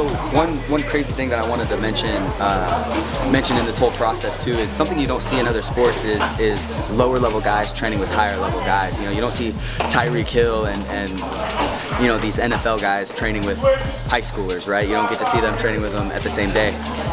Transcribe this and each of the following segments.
So one crazy thing that I wanted to mention in this whole process too is something you don't see in other sports is lower level guys training with higher level guys. You know, you don't see Tyreek Hill and you know, these NFL guys training with high schoolers, right? You don't get to see them training with them at the same day.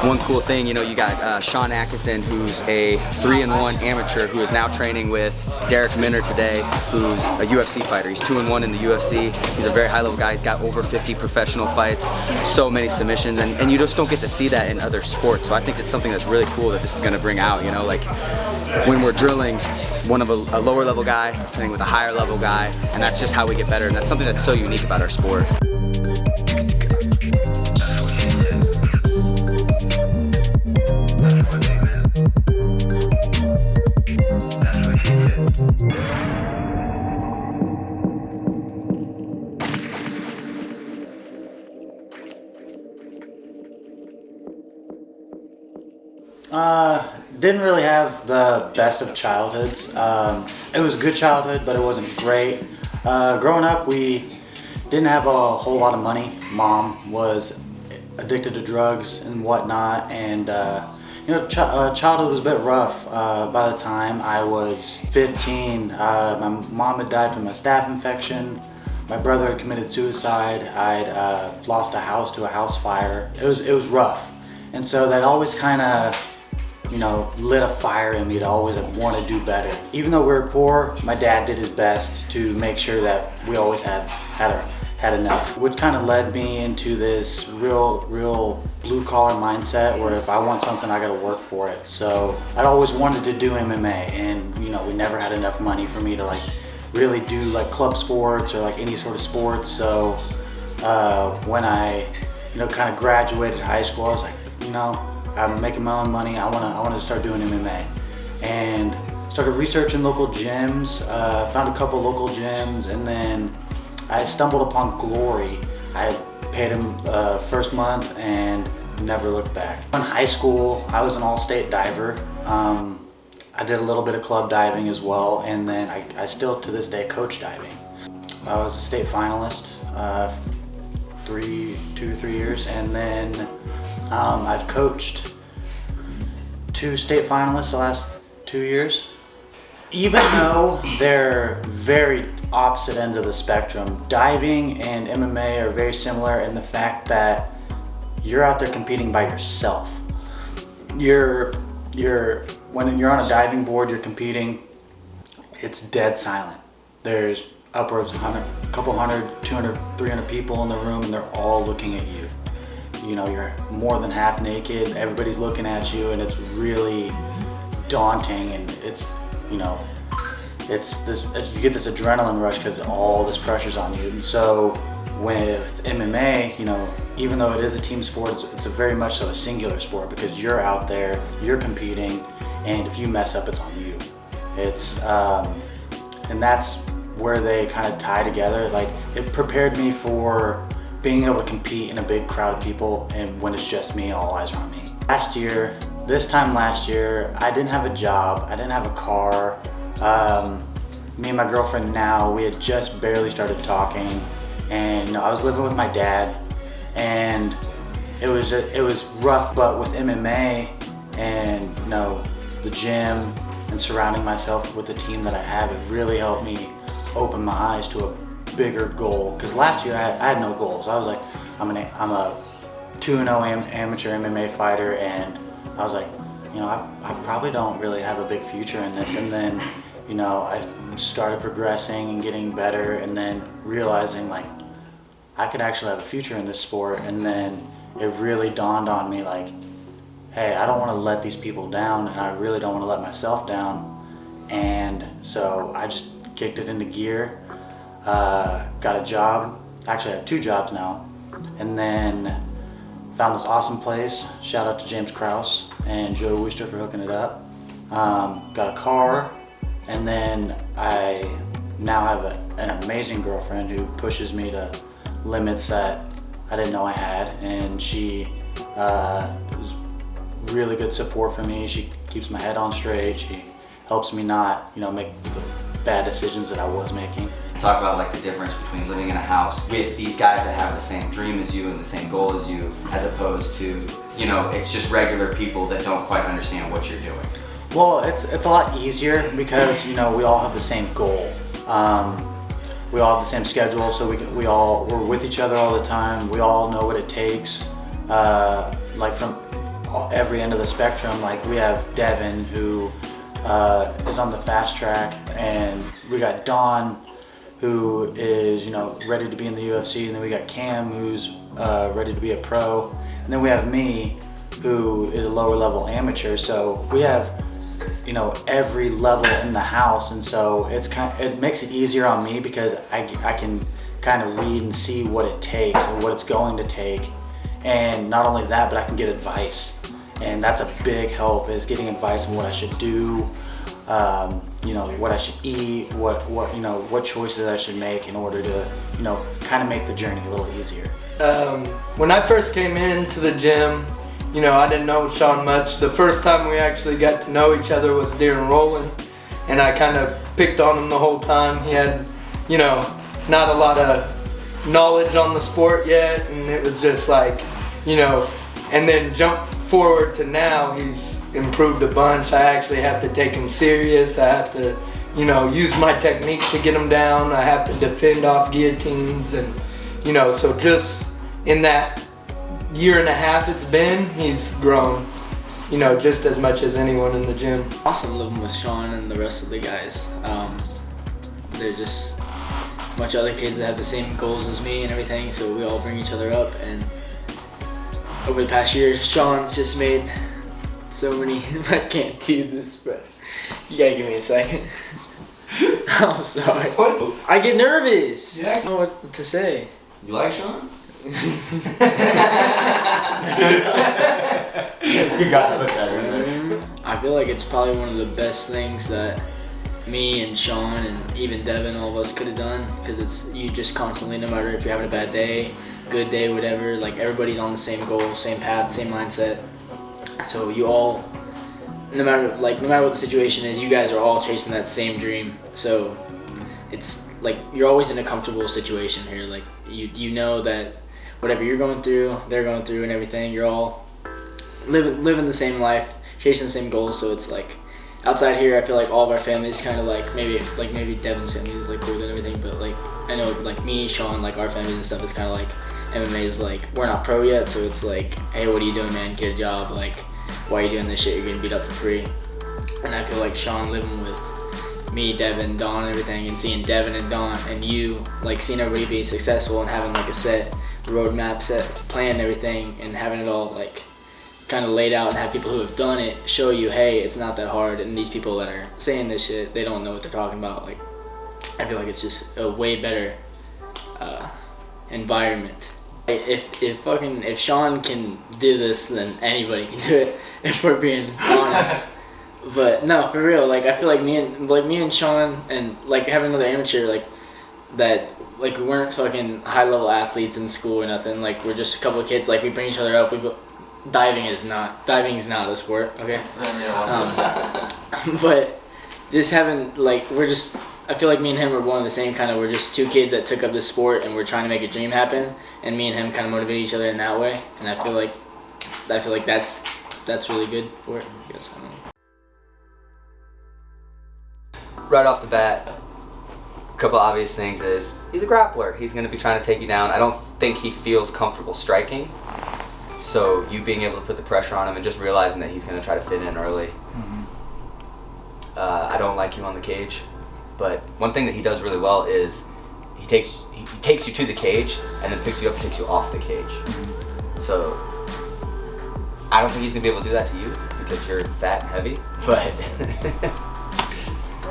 One cool thing, you know, you got Sean Atikinson, who's a 3-1 amateur who is now training with Derek Minner today, who's a UFC fighter. He's 2-1 in the UFC. He's a very high level guy. He's got over 50 professional fights, so many submissions, and you just don't get to see that in other sports. So I think it's something that's really cool that this is going to bring out. You know, like when we're drilling one of a lower level guy training with a higher level guy, and that's just how we get better, and that's something that's so unique about our sport. Didn't really have the best of childhoods. It was a good childhood, but it wasn't great. Growing up, we didn't have a whole lot of money. Mom was addicted to drugs and whatnot, and you know, childhood was a bit rough. By the time I was 15, my mom had died from a staph infection. My brother had committed suicide. I'd lost a house to a house fire. It was rough, and so that always kind of, you know, lit a fire in me to always want to do better. Even though we were poor, my dad did his best to make sure that we always had enough, which kind of led me into this real blue collar mindset where if I want something, I got to work for it. So I'd always wanted to do MMA, and you know, we never had enough money for me to like really do like club sports or like any sort of sports. So when I, you know, kind of graduated high school, I was like, you know, I'm making my own money. I want to start doing MMA, and started researching local gyms. Found a couple local gyms, and then I stumbled upon Glory. I paid him first month and never looked back. In high school, I was an all-state diver. I did a little bit of club diving as well, and then I still to this day coach diving. I was a state finalist 2 to 3 years, and then I've coached 2 state finalists the last 2 years. Even though they're very opposite ends of the spectrum, diving and MMA are very similar in the fact that you're out there competing by yourself. When you're on a diving board, you're competing, it's dead silent. There's upwards of a couple hundred, 200, 300 people in the room, and they're all looking at you. You know, you're more than half naked, everybody's looking at you, and it's really daunting, and it's, you know, it's this, you get this adrenaline rush because all this pressure's on you. And so with MMA, you know, even though it is a team sport, it's a very much so a singular sport because you're out there, you're competing, and if you mess up, it's on you. It's, and that's where they kind of tie together. Like, it prepared me for being able to compete in a big crowd of people and when it's just me, all eyes are on me. This time last year, I didn't have a job, I didn't have a car. Me and my girlfriend now, we had just barely started talking, and you know, I was living with my dad, and it was rough, but with MMA and, you know, the gym and surrounding myself with the team that I have, it really helped me open my eyes to a bigger goal. Because last year I had no goals. I was like, I'm a 2-0 amateur MMA fighter, and I was like, you know, I probably don't really have a big future in this. And then, you know, I started progressing and getting better, and then realizing like I could actually have a future in this sport. And then it really dawned on me like, hey, I don't want to let these people down, and I really don't want to let myself down. And so I just kicked it into gear, got a job. Actually, I have 2 jobs now, and then found this awesome place. Shout out to James Krause and Joe Wooster for hooking it up. Got a car, and then I now have an amazing girlfriend who pushes me to limits that I didn't know I had, and she is really good support for me. She keeps my head on straight. She helps me not, you know, make the bad decisions that I was making. Talk about like the difference between living in a house with these guys that have the same dream as you and the same goal as you, as opposed to, you know, it's just regular people that don't quite understand what you're doing. Well, it's a lot easier because, you know, we all have the same goal. We all have the same schedule, so we're with each other all the time. We all know what it takes. Like from every end of the spectrum, like we have Devin who is on the fast track, and we got Don who is, you know, ready to be in the UFC, and then we got Cam who's ready to be a pro, and then we have me who is a lower level amateur. So we have, you know, every level in the house, and so it makes it easier on me because I can kind of read and see what it takes and what it's going to take. And not only that, but I can get advice, and that's a big help, is getting advice on what I should do, you know, what I should eat, what you know, what choices I should make in order to, you know, kind of make the journey a little easier. When I first came into the gym, you know, I didn't know Sean much. The first time we actually got to know each other was during rolling, and I kind of picked on him the whole time. He had, you know, not a lot of knowledge on the sport yet, and it was just like, you know, and then jump forward to now, he's improved a bunch. I actually have to take him serious. I have to, you know, use my technique to get him down. I have to defend off guillotines, and, you know, so just in that year and a half it's been, he's grown, you know, just as much as anyone in the gym. Awesome living with Sean and the rest of the guys. They're just a bunch of other kids that have the same goals as me and everything, so we all bring each other up. And over the past year, Sean's just made so many, I can't do this, but you gotta give me a second. I'm sorry. I get nervous. Yeah. I don't know what to say. You like Sean? You gotta put that in there. I feel like it's probably one of the best things that me and Sean and even Devin, all of us, could have done, because it's, you just constantly, no matter if you're having a bad day, good day, whatever, like everybody's on the same goal, same path, same mindset. So you all, no matter what the situation is, you guys are all chasing that same dream. So it's like you're always in a comfortable situation here. Like you know that whatever you're going through, they're going through, and everything, you're all living the same life, chasing the same goals. So it's like outside here, I feel like all of our families kind of like maybe Devin's family is like cool and everything, but like I know like me, Sean, like our families and stuff is kind of like MMA is like, we're not pro yet, so it's like, hey, what are you doing, man? Get a job. Like, why are you doing this shit? You're getting beat up for free. And I feel like Sean living with me, Devin, Don, and everything, and seeing Devin and Don and you, like seeing everybody be successful and having like a set roadmap, set plan and everything, and having it all like kind of laid out, and have people who have done it show you, hey, it's not that hard. And these people that are saying this shit, they don't know what they're talking about. Like, I feel like it's just a way better environment. If Sean can do this, then anybody can do it, if we're being honest. But no, for real, like I feel like me and Sean, and like having another amateur, like that, like we weren't fucking high level athletes in school or nothing. Like we're just a couple of kids. Like we bring each other up. Diving is not a sport, okay? But just having like I feel like me and him are one of the same kind of. We're just two kids that took up this sport, and we're trying to make a dream happen. And me and him kind of motivate each other in that way. And I feel like that's really good for it. I guess I don't know. Right off the bat, a couple obvious things is he's a grappler. He's going to be trying to take you down. I don't think he feels comfortable striking. So you being able to put the pressure on him and just realizing that he's going to try to fit in early. Mm-hmm. I don't like you on the cage, but one thing that he does really well is he takes you to the cage and then picks you up and takes you off the cage. Mm-hmm. So I don't think he's going to be able to do that to you because you're fat and heavy, but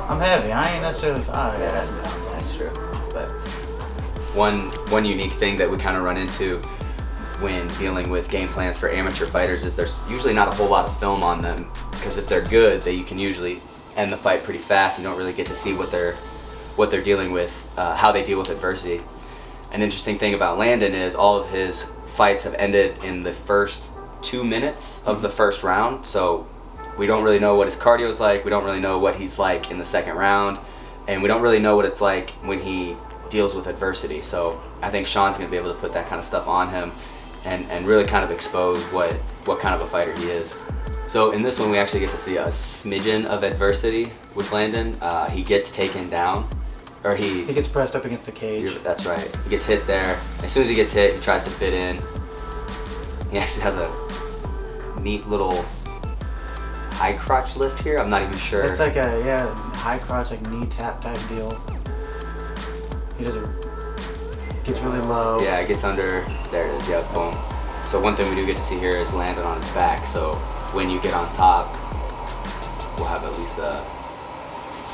I'm heavy. I ain't necessarily fat. Yeah, that's true. But one unique thing that we kind of run into when dealing with game plans for amateur fighters is there's usually not a whole lot of film on them, because if they're good, you can usually end the fight pretty fast. You don't really get to see what they're dealing with, how they deal with adversity. An interesting thing about Landon is all of his fights have ended in the first 2 minutes of the first round, so we don't really know what his cardio is like. We don't really know what he's like in the second round. and we don't really know what it's like when he deals with adversity. So I think Sean's going to be able to put that kind of stuff on him and really kind of expose what kind of a fighter he is. So in this one, we actually get to see a smidgen of adversity with Landon. He gets taken down, or he gets pressed up against the cage. That's right. He gets hit there. As soon as he gets hit, he tries to fit in. He actually has a neat little high crotch lift here. I'm not even sure. It's like a high crotch, like knee tap type deal. He does it. Gets really low. Yeah, it gets under. There it is. Yeah, boom. So one thing we do get to see here is Landon on his back. So when you get on top, we'll have at least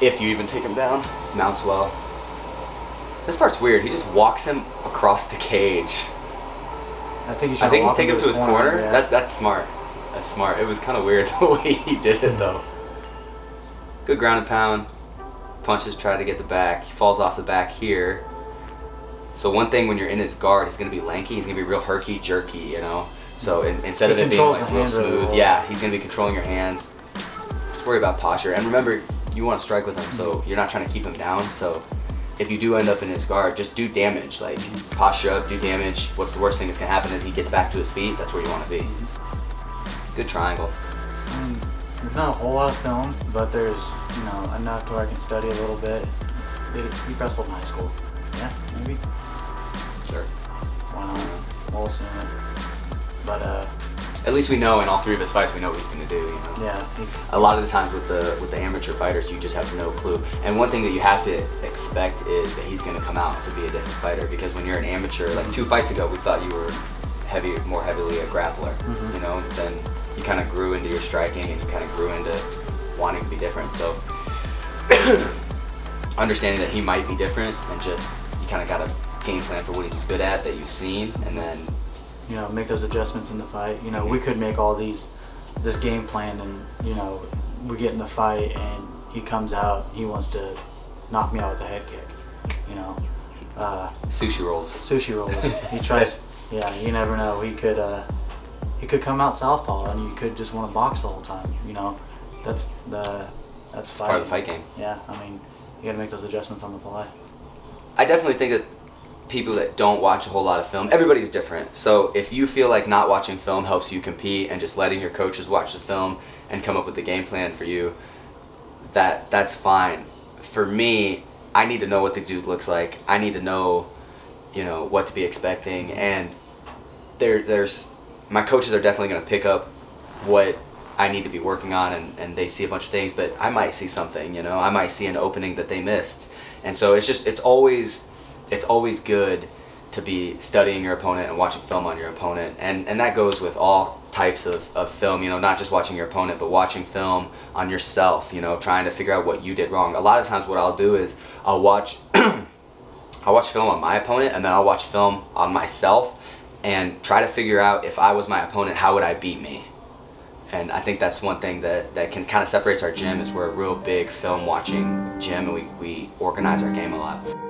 if you even take him down, mounts well. This part's weird. He just walks him across the cage. I think he's taking him to his corner. Yeah. That's smart. That's smart. It was kind of weird the way he did it though. Good ground and pound. Punches, try to get the back. He falls off the back here. So one thing when you're in his guard, he's going to be lanky. He's going to be real herky jerky, you know. So instead of it being like real smooth, yeah, he's going to be controlling your hands. Just worry about posture. And remember, you want to strike with him, so you're not trying to keep him down. So if you do end up in his guard, just do damage. Like posture up, do damage. What's the worst thing that's going to happen is he gets back to his feet. That's where you want to be. Good triangle. There's not a whole lot of film, but there's enough to where I can study a little bit. He wrestled in high school. Yeah, maybe. Sure. Why not? We'll assume it. But at least we know in all three of his fights we know what he's going to do. You know? Yeah. A lot of the times with the amateur fighters, you just have no clue. And one thing that you have to expect is that he's going to come out to be a different fighter, because when you're an amateur, like 2 fights ago, we thought you were more heavily a grappler. Mm-hmm. You know, then you kind of grew into your striking and you kind of grew into wanting to be different. So understanding that he might be different, and just you kind of got to game plan for what he's good at that you've seen, and then make those adjustments in the fight. We could make all this game plan, and we get in the fight and he comes out, he wants to knock me out with a head kick. sushi rolls. He tries. Yeah, you never know. He could come out southpaw, and you could just want to box the whole time. That's fight. Part of the fight game. Yeah, I mean, you got to make those adjustments on the fly. I definitely think that people that don't watch a whole lot of film, everybody's different. So if you feel like not watching film helps you compete, and just letting your coaches watch the film and come up with the game plan for you, that's fine. For me, I need to know what the dude looks like. I need to know, what to be expecting. And there's my coaches are definitely going to pick up what I need to be working on, and they see a bunch of things, but I might see something, I might see an opening that they missed. And so it's always good to be studying your opponent and watching film on your opponent. And that goes with all types of film, not just watching your opponent, but watching film on yourself, trying to figure out what you did wrong. A lot of times what I'll do is I'll watch film on my opponent, and then I'll watch film on myself and try to figure out, if I was my opponent, how would I beat me? And I think that's one thing that can kind of separates our gym, is we're a real big film watching gym, and we organize our game a lot.